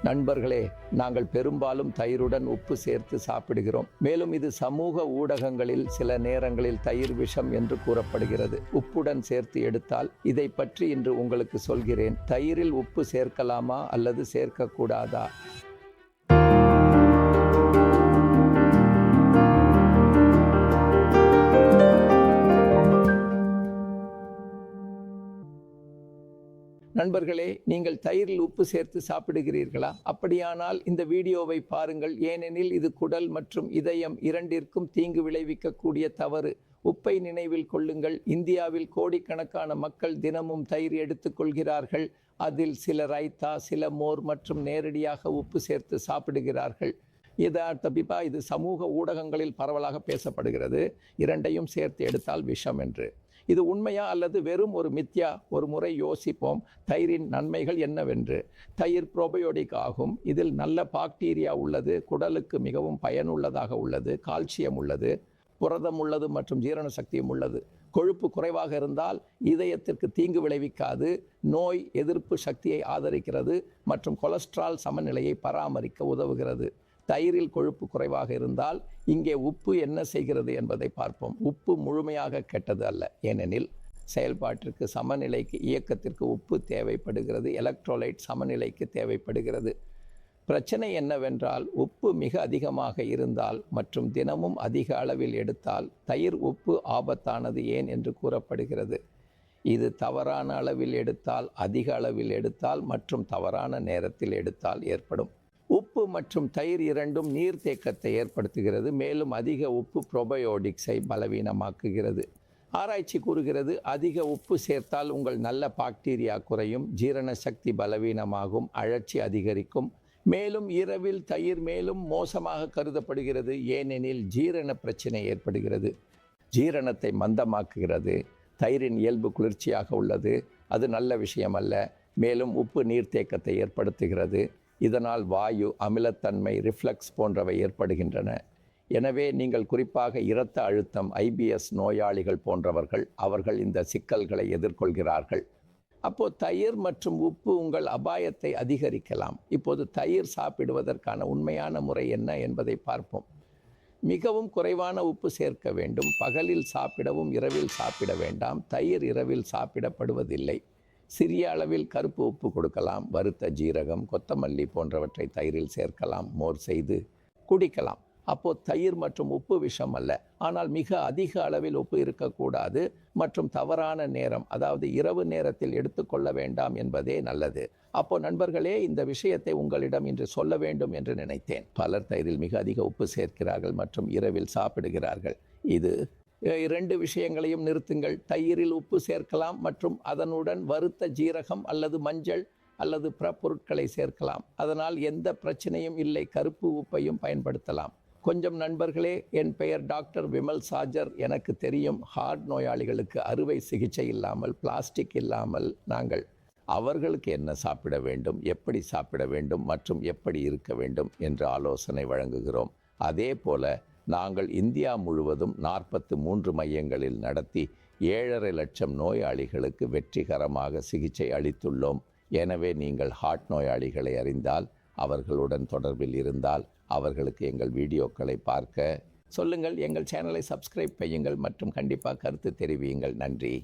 நண்பர்களே, நாங்கள் பெரும்பாலும் தயிருடன் உப்பு சேர்த்து சாப்பிடுகிறோம். மேலும் இது சமூக ஊடகங்களில் சில நேரங்களில் தயிர் விஷம் என்று கூறப்படுகிறது. உப்புடன் சேர்த்து எடுத்தால் இதை பற்றி இன்று உங்களுக்கு சொல்கிறேன். தயிரில் உப்பு சேர்க்கலாமா அல்லது சேர்க்கக்கூடாதா? நண்பர்களே, நீங்கள் தயிரில் உப்பு சேர்த்து சாப்பிடுகிறீர்களா? அப்படியானால் இந்த வீடியோவை பாருங்கள். ஏனெனில் இது குடல் மற்றும் இதயம் இரண்டிற்கும் தீங்கு விளைவிக்கக்கூடிய தவறு. உப்பை நினைவில் கொள்ளுங்கள். இந்தியாவில் கோடிக்கணக்கான மக்கள் தினமும் தயிர் எடுத்துக்கொள்கிறார்கள். அதில் சில ரைத்தா, சில மோர் மற்றும் நேரடியாக உப்பு சேர்த்து சாப்பிடுகிறார்கள். இது சமூக ஊடகங்களில் பரவலாக பேசப்படுகிறது. இரண்டையும் சேர்த்து எடுத்தால் விஷம் என்று. இது உண்மையா அல்லது வெறும் ஒரு மித்யா? ஒரு முறை யோசிப்போம், தயிரின் நன்மைகள் என்னவென்று. தயிர் ப்ரோபயோடிக் ஆகும். இதில் நல்ல பாக்டீரியா உள்ளது, குடலுக்கு மிகவும் பயனுள்ளதாக உள்ளது, கால்சியம் உள்ளது, புரதம் உள்ளது மற்றும் ஜீரண சக்தியும் உள்ளது. கொழுப்பு குறைவாக இருந்தால் இதயத்திற்கு தீங்கு விளைவிக்காது, நோய் எதிர்ப்பு சக்தியை ஆதரிக்கிறது மற்றும் கொலஸ்ட்ரால் சமநிலையை பராமரிக்க உதவுகிறது. தயிரில் கொழுப்பு குறைவாக இருந்தால் இங்கே உப்பு என்ன செய்கிறது என்பதை பார்ப்போம். உப்பு முழுமையாக கெட்டது அல்ல, ஏனெனில் செயல்பாட்டிற்கு சமநிலைக்கு இயக்கத்திற்கு உப்பு தேவைப்படுகிறது. எலக்ட்ரோலைட் சமநிலைக்கு தேவைப்படுகிறது. பிரச்சனை என்னவென்றால் உப்பு மிக அதிகமாக இருந்தால் மற்றும் தினமும் அதிக அளவில் எடுத்தால் தயிர் உப்பு ஆபத்தானது ஏன் என்று கூறப்படுகிறது. இது தவறான அளவில் எடுத்தால், அதிக அளவில் எடுத்தால் மற்றும் தவறான நேரத்தில் எடுத்தால் ஏற்படும். உப்பு மற்றும் தயிர் இரண்டும் நீர்த்தேக்கத்தை ஏற்படுத்துகிறது. மேலும் அதிக உப்பு ப்ரோபயோடிக்ஸை பலவீனமாக்குகிறது. ஆராய்ச்சி கூறுகிறது, அதிக உப்பு சேர்த்தால் உங்கள் நல்ல பாக்டீரியா குறையும், ஜீரண சக்தி பலவீனமாகும், அழற்சி அதிகரிக்கும். மேலும் இரவில் தயிர் மேலும் மோசமாக கருதப்படுகிறது, ஏனெனில் ஜீரண பிரச்சனை ஏற்படுகிறது. ஜீரணத்தை மந்தமாக்குகிறது. தயிரின் இயல்பு குளிர்ச்சியாக உள்ளது, அது நல்ல விஷயம் அல்ல. மேலும் உப்பு நீர்த்தேக்கத்தை ஏற்படுத்துகிறது. இதனால் வாயு, அமிலத்தன்மை, ரிஃப்ளக்ஸ் போன்றவை ஏற்படுகின்றன. எனவே நீங்கள் குறிப்பாக இரத்த அழுத்தம், IBS நோயாளிகள் போன்றவர்கள் அவர்கள் இந்த சிக்கல்களை எதிர்கொள்கிறார்கள். அப்போது தயிர் மற்றும் உப்பு உங்கள் அபாயத்தை அதிகரிக்கலாம். இப்போது தயிர் சாப்பிடுவதற்கான உண்மையான முறை என்ன என்பதை பார்ப்போம். மிகவும் குறைவான உப்பு சேர்க்க வேண்டும். பகலில் சாப்பிடவும் இரவில் சாப்பிட வேண்டாம். தயிர் இரவில் சாப்பிடப்படுவதில்லை. சிறிய அளவில் கருப்பு உப்பு கொடுக்கலாம். வறுத்த ஜீரகம், கொத்தமல்லி போன்றவற்றை தயிரில் சேர்க்கலாம். மோர் செய்து குடிக்கலாம். அப்போது தயிர் மற்றும் உப்பு விஷம் அல்ல, ஆனால் மிக அதிக அளவில் உப்பு இருக்கக்கூடாது மற்றும் தவறான நேரம், அதாவது இரவு நேரத்தில் எடுத்துக்கொள்ள வேண்டாம் என்பதே நல்லது. அப்போ நண்பர்களே, இந்த விஷயத்தை உங்களிடம் இன்று சொல்ல வேண்டும் என்று நினைத்தேன். பலர் தயிரில் மிக அதிக உப்பு சேர்க்கிறார்கள் மற்றும் இரவில் சாப்பிடுகிறார்கள். இது இரண்டு விஷயங்களையும் நிறுத்துங்கள். தயிரில் உப்பு சேர்க்கலாம் மற்றும் அதனுடன் வறுத்த ஜீரகம் அல்லது மஞ்சள் அல்லது பிற பொருட்களை சேர்க்கலாம். அதனால் எந்த பிரச்சனையும் இல்லை. கருப்பு உப்பையும் பயன்படுத்தலாம். கொஞ்சம் நண்பர்களே, என் பெயர் டாக்டர் விமல் சாஜர். எனக்கு தெரியும், ஹார்ட் நோயாளிகளுக்கு அறுவை சிகிச்சை இல்லாமல், பிளாஸ்டிக் இல்லாமல் நாங்கள் அவர்களுக்கு என்ன சாப்பிட வேண்டும், எப்படி சாப்பிட வேண்டும் மற்றும் எப்படி இருக்க வேண்டும் என்று ஆலோசனை வழங்குகிறோம். அதே போல நாங்கள் இந்தியா முழுவதும் 43 மையங்களில் நடத்தி 7.5 லட்சம் நோயாளிகளுக்கு வெற்றிகரமாக சிகிச்சை அளித்துள்ளோம். எனவே நீங்கள் ஹார்ட் நோயாளிகளை அறிந்தால், அவர்களுடன் தொடர்பில் இருந்தால், அவர்களுக்கு எங்கள் வீடியோக்களை பார்க்க சொல்லுங்கள். எங்கள் சேனலை சப்ஸ்கிரைப் செய்யுங்கள் மற்றும் கண்டிப்பாக கருத்து தெரிவியுங்கள். நன்றி.